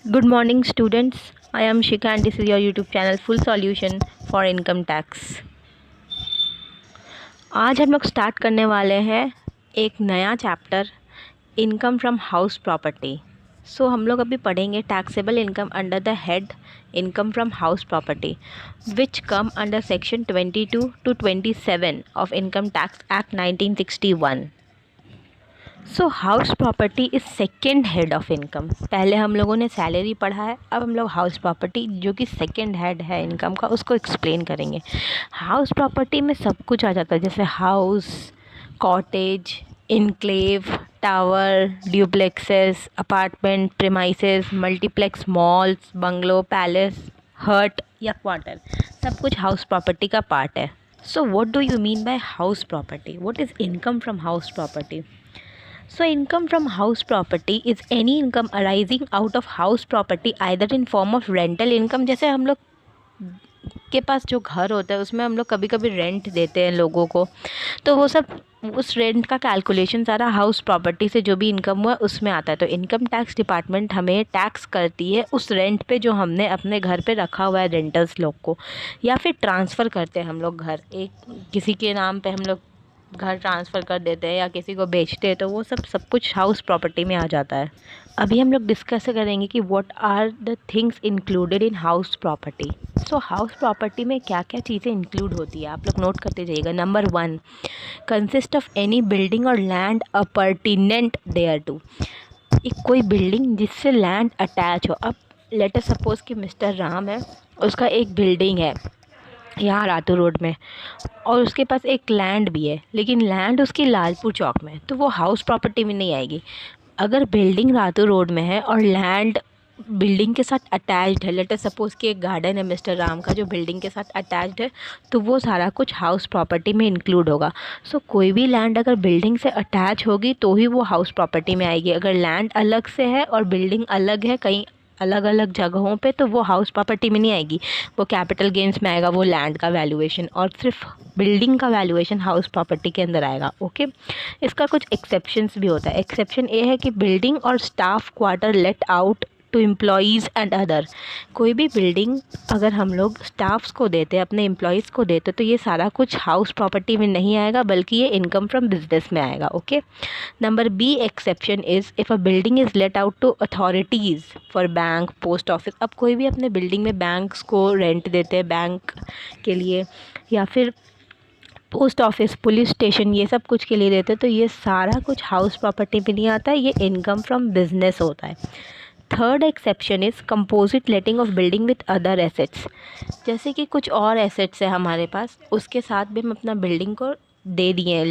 Good morning, students. I am Shika and this is your YouTube channel Full Solution for Income Tax. आज हम लोग start करने वाले हैं एक नया chapter income from house property. So हम लोग अभी पढ़ेंगे taxable income under the head income from house property which come under section 22 to 27 of income tax act 1961। So house property is second head of income. पहले हम लोगों ने salary पढ़ा है, अब हम लोग हाउस प्रॉपर्टी जो कि सेकेंड हेड है इनकम का उसको एक्सप्लेन करेंगे। हाउस प्रॉपर्टी में सब कुछ आ जाता है, जैसे house, cottage, enclave, tower, duplexes, apartment, premises, multiplex, malls, bungalow, palace, hut या क्वार्टर, सब कुछ हाउस प्रॉपर्टी का पार्ट है। So what do you mean by house property? What is income from house property? So income from house property is any income arising out of house property either in form of rental income, जैसे हम लोग के पास जो घर होता है उसमें हम लोग कभी कभी रेंट देते हैं लोगों को, तो वो सब उस रेंट का कैलकुलेशन सारा हाउस प्रॉपर्टी से जो भी इनकम हुआ उसमें आता है। तो इनकम टैक्स डिपार्टमेंट हमें टैक्स करती है उस रेंट पे जो हमने अपने घर पे रखा हुआ है रेंटर्स लोग को, या फिर ट्रांसफ़र करते हैं हम लोग घर, एक किसी के नाम पे हम लोग घर ट्रांसफ़र कर देते हैं या किसी को बेचते हैं, तो वो सब कुछ हाउस प्रॉपर्टी में आ जाता है। अभी हम लोग डिस्कस करेंगे कि what are the things included in house property. So house property में क्या क्या चीज़ें इंक्लूड होती है आप लोग नोट करते जाइएगा। Number 1, consist of any building और लैंड अपरटिनेंट देयर टू। एक कोई बिल्डिंग जिससे लैंड अटैच हो। अब लेट अस सपोज़ कि मिस्टर राम है, उसका एक बिल्डिंग है यहाँ रातू रोड में और उसके पास एक लैंड भी है, लेकिन लैंड उसकी लालपुर चौक में है, तो वो हाउस प्रॉपर्टी में नहीं आएगी। अगर बिल्डिंग रातू रोड में है और लैंड बिल्डिंग के साथ अटैच्ड है, लेट अस सपोज़ कि एक गार्डन है मिस्टर राम का जो बिल्डिंग के साथ अटैच्ड है, तो वो सारा कुछ हाउस प्रॉपर्टी में इंक्लूड होगा। सो कोई भी लैंड अगर बिल्डिंग से अटैच होगी तो ही वो हाउस प्रॉपर्टी में आएगी। अगर लैंड अलग से है और बिल्डिंग अलग है कहीं अलग अलग जगहों पे, तो वो हाउस प्रॉपर्टी में नहीं आएगी, वो कैपिटल गेन्स में आएगा, वो लैंड का वैल्यूएशन, और सिर्फ बिल्डिंग का वैल्यूएशन हाउस प्रॉपर्टी के अंदर आएगा। ओके, इसका कुछ एक्सेप्शंस भी होता है। एक्सेप्शन ये है कि बिल्डिंग और staff quarter let out to employees and other. कोई भी बिल्डिंग अगर हम लोग स्टाफ्स को देते हैं, अपने एम्प्लॉयज़ को देते, तो ये सारा कुछ हाउस प्रॉपर्टी में नहीं आएगा, बल्कि ये इनकम फ्रॉम बिजनेस में आएगा। Okay, number B exception is if a building is let out to authorities for bank, post office. अब कोई भी अपने बिल्डिंग में बैंक्स को रेंट देते हैं बैंक के लिए, या फिर पोस्ट ऑफिस, पुलिस स्टेशन, ये सब कुछ के लिए देते हैं, तो ये सारा कुछ हाउस प्रॉपर्टी में नहीं आता है, ये इनकम फ्रॉम बिजनेस होता है। Third exception is composite letting of building with other assets. जैसे कि कुछ और एसेट्स है हमारे पास, उसके साथ भी हम अपना बिल्डिंग को दे दिए हैं,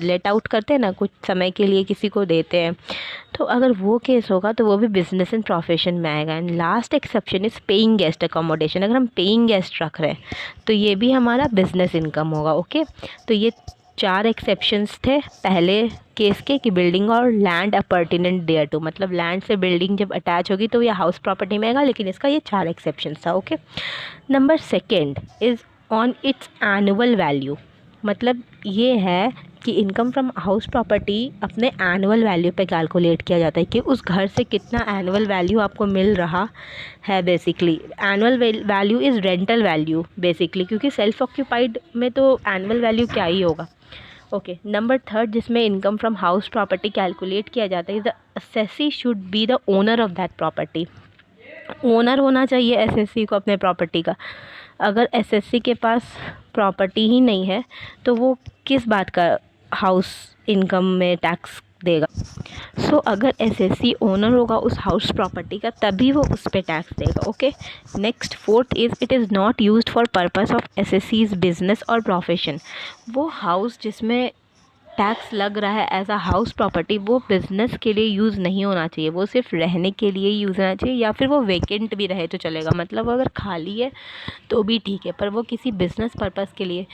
लेट आउट करते हैं ना, कुछ समय के लिए किसी को देते हैं, तो अगर वो केस होगा तो वो भी बिजनेस एंड प्रोफेशन में आएगा। And last exception is paying guest accommodation. अगर हम पेइंग गेस्ट रख रहे हैं तो ये भी हमारा बिजनेस इनकम होगा। ओके, तो ये 4 एक्सेप्शंस थे पहले केस के कि बिल्डिंग और लैंड अपरटिनेंट देयर टू, मतलब लैंड से बिल्डिंग जब अटैच होगी तो ये हाउस प्रॉपर्टी में आएगा, लेकिन इसका ये 4 एक्सेप्शंस था। Okay, number 2 is on it's annual value. मतलब ये है कि इनकम फ्रॉम हाउस प्रॉपर्टी अपने एनुअल वैल्यू पे कैलकुलेट किया जाता है कि उस घर से कितना एनुअल वैल्यू आपको मिल रहा है। Basically annual value is rental value basically, क्योंकि सेल्फ ऑक्यूपाइड में तो एनुअल वैल्यू क्या ही होगा। ओके, नंबर 3 जिसमें income from house property calculate किया जाता है, the assessee should be the owner of that property. Owner होना चाहिए एसएससी को अपने प्रॉपर्टी का। अगर एसएससी के पास प्रॉपर्टी ही नहीं है तो वो किस बात का हाउस इनकम में टैक्स देगा? सो अगर एसएससी ओनर होगा उस हाउस प्रॉपर्टी का तभी वो उस पर टैक्स देगा। Okay, next 4th is it is not used for purpose of assessee's business or profession. वो हाउस जिसमें टैक्स लग रहा है एज अ हाउस प्रॉपर्टी, वो बिज़नेस के लिए यूज़ नहीं होना चाहिए, वो सिर्फ रहने के लिए यूज़ होना चाहिए, या फिर वो वेकेंट भी रहे तो चलेगा, मतलब अगर खाली है तो भी ठीक है, पर वो किसी बिज़नेस पर्पस के लिए,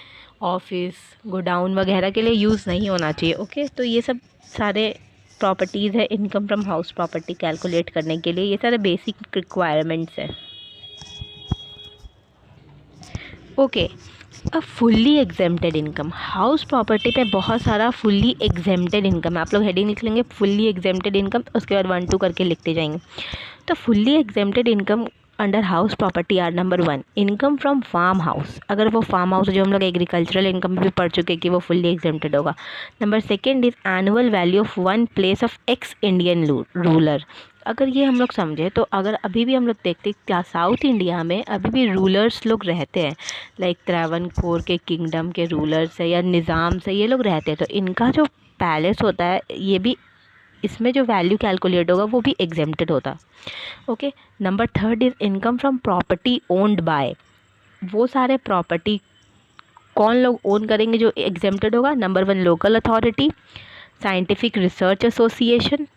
ऑफिस, गोडाउन वगैरह के लिए यूज़ नहीं होना चाहिए। ओके, तो ये सब सारे प्रॉपर्टीज़ है income from house property calculate करने के लिए, ये सारे बेसिक रिक्वायरमेंट्स हैं। Okay, a fully exempted income, house property पे बहुत सारा फुल्ली एग्जेम्प्टेड इनकम है। आप लोग हेडिंग लिख लेंगे फुल्ली एग्जेम्प्टेड इनकम, उसके बाद 1 2 करके लिखते जाएंगे। तो fully exempted income under house property are number 1 income from farm house, अगर वो फार्म हाउस जो हम लोग एग्रीकल्चरल इनकम भी पढ़ चुके हैं कि वो फुल्ली एग्जेम्प्टेड होगा। Number 2 is annual value of 1 place of x Indian ruler, अगर ये हम लोग समझे तो अगर अभी भी हम लोग देखते क्या साउथ इंडिया में अभी भी रूलर्स लोग रहते हैं, लाइक त्रावणकोर के किंगडम के रूलर्स है या निज़ाम से ये लोग रहते हैं, तो इनका जो पैलेस होता है ये भी इसमें जो वैल्यू कैलकुलेट होगा वो भी एग्जेम्प्टेड होता। Okay, number 3 is income from property owned by, वो सारे प्रॉपर्टी कौन लोग ओन करेंगे जो एग्जेम्प्टेड होगा। Number 1 local authority, scientific research association,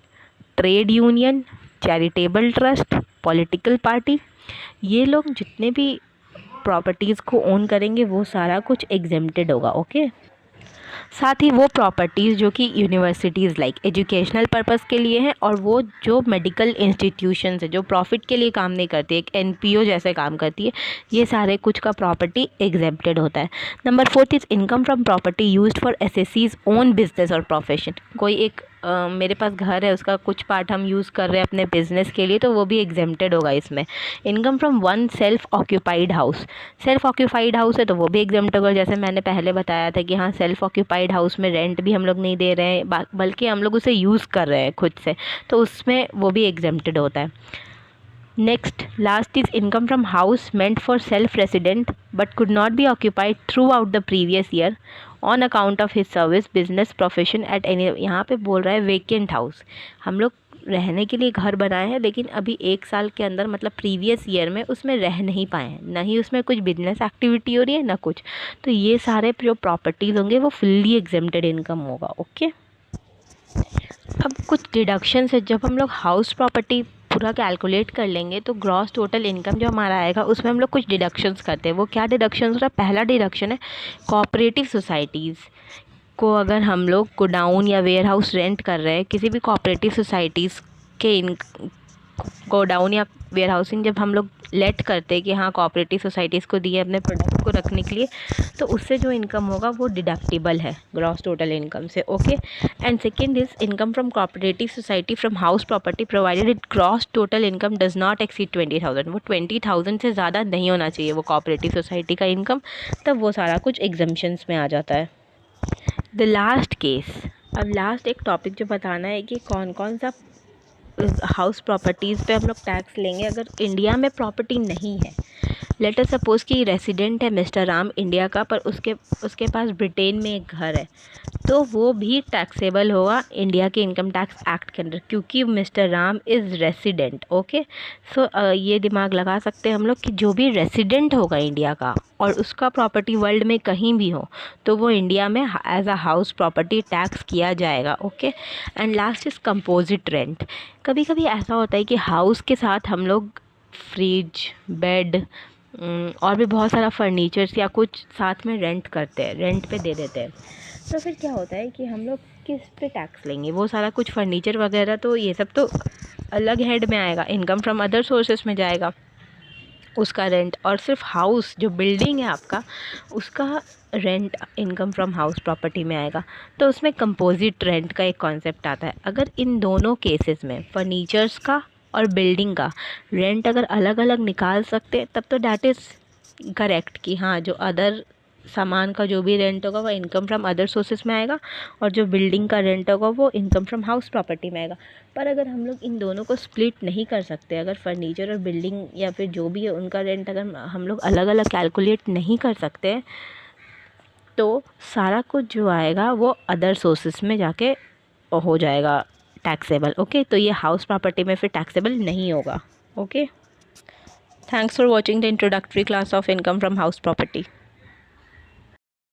trade union, charitable trust, political party, ये लोग जितने भी प्रॉपर्टीज़ को ओन करेंगे वो सारा कुछ एग्जेम्प्टेड होगा। ओके, साथ ही वो प्रॉपर्टीज़ जो कि यूनिवर्सिटीज़ लाइक एजुकेशनल पर्पस के लिए हैं और वो जो मेडिकल इंस्टीट्यूशंस है जो प्रॉफिट के लिए काम नहीं करती, एक एनपीओ जैसे काम करती है, ये सारे कुछ का प्रॉपर्टी एग्जेम्प्टेड होता है। Number 4 is income from property used for assessee's own business or profession, कोई एक मेरे पास घर है उसका कुछ पार्ट हम यूज़ कर रहे हैं अपने बिजनेस के लिए, तो वो भी एग्जेम्प्टेड होगा इसमें। Income from 1 self occupied house, self occupied house है तो वो भी एग्जेम्प्ट होगा, जैसे मैंने पहले बताया था कि हाँ सेल्फ ऑक्यूपाइड हाउस में रेंट भी हम लोग नहीं दे रहे हैं बल्कि हम लोग उसे यूज़ कर रहे हैं खुद से, तो उसमें वो भी एग्जेम्प्टेड होता है। Next last is income from house meant for self resident but could not be occupied through out the previous year on account of his service business profession at any, यहाँ पे बोल रहा है वेकेंट हाउस, हम लोग रहने के लिए घर बनाए हैं लेकिन अभी 1 साल के अंदर मतलब प्रीवियस ईयर में उसमें रह नहीं पाए हैं, ना ही उसमें कुछ बिजनेस एक्टिविटी हो रही है ना कुछ, तो ये सारे जो प्रॉपर्टीज़ होंगे वो फुल्ली एग्जेम्प्टेड इनकम होगा। ओके, अब कुछ डिडक्शन है, जब हम लोग हाउस प्रॉपर्टी पूरा कैलकुलेट कर लेंगे तो ग्रॉस टोटल इनकम जो हमारा आएगा उसमें हम लोग कुछ डिडक्शंस करते हैं। वो क्या डिडक्शंस हो रहा है, पहला डिडक्शन है कोऑपरेटिव सोसाइटीज़ को, अगर हम लोग गोडाउन या वेयर हाउस रेंट कर रहे हैं किसी भी कोऑपरेटिव सोसाइटीज़ के गोडाउन या वेयर हाउसिंग जब हम लोग लेट करते हैं कि हाँ कोऑपरेटिव सोसाइटीज़ को दिए अपने प्रोडक्ट को रखने के लिए, तो उससे जो इनकम होगा वो डिडक्टिबल है ग्रॉस टोटल इनकम से। Okay, and second is income from cooperative society from house property provided it gross total income does not exceed 20,000, वो 20,000 से ज़्यादा नहीं होना चाहिए वो कोऑपरेटिव सोसाइटी का इनकम, तब वो सारा कुछ एग्जम्पशंस में आ जाता है। द लास्ट केस, अब लास्ट एक टॉपिक जो बताना है कि कौन कौन सा हाउस प्रॉपर्टीज़ पे हम लोग टैक्स लेंगे अगर इंडिया में प्रॉपर्टी नहीं है। लेट अस सपोज़ कि रेसिडेंट है मिस्टर राम इंडिया का, पर उसके पास ब्रिटेन में एक घर है, तो वो भी टैक्सेबल होगा इंडिया के इनकम टैक्स एक्ट के अंदर क्योंकि mister Ram is resident. Okay, so ये दिमाग लगा सकते हैं हम लोग कि जो भी रेसिडेंट होगा इंडिया का और उसका प्रॉपर्टी वर्ल्ड में कहीं भी हो तो वो इंडिया में as a house property tax किया जाएगा। Okay, and last is composite rent, कभी कभी ऐसा होता है कि हाउस के साथ हम लोग फ्रिज, बेड और भी बहुत सारा फर्नीचर्स या कुछ साथ में रेंट करते हैं, रेंट पे दे देते हैं, तो फिर क्या होता है कि हम लोग किस पे टैक्स लेंगे, वो सारा कुछ फर्नीचर वगैरह तो ये सब तो अलग हेड में आएगा, इनकम फ्रॉम अदर सोर्सेस में जाएगा उसका रेंट, और सिर्फ हाउस जो बिल्डिंग है आपका उसका rent income from house property में आएगा, तो उसमें कंपोजिट रेंट का एक कॉन्सेप्ट आता है। अगर इन दोनों केसेस में फर्नीचर्स का और बिल्डिंग का रेंट अगर अलग अलग निकाल सकते तब तो डैट इज़ करेक्ट कि हाँ जो अदर सामान का जो भी रेंट होगा वो इनकम फ्रॉम अदर सोर्सेस में आएगा और जो बिल्डिंग का रेंट होगा वो इनकम फ्रॉम हाउस प्रॉपर्टी में आएगा। पर अगर हम लोग इन दोनों को स्प्लिट नहीं कर सकते, अगर फर्नीचर और बिल्डिंग या फिर जो भी है उनका रेंट अगर हम लोग अलग अलग कैलकुलेट नहीं कर सकते तो सारा कुछ जो आएगा वो अदर सोर्सेस में जाके हो जाएगा टैक्सेबल। ओके, तो ये हाउस प्रॉपर्टी में फिर टैक्सेबल नहीं होगा। Okay, thanks for watching the introductory class of income from house property.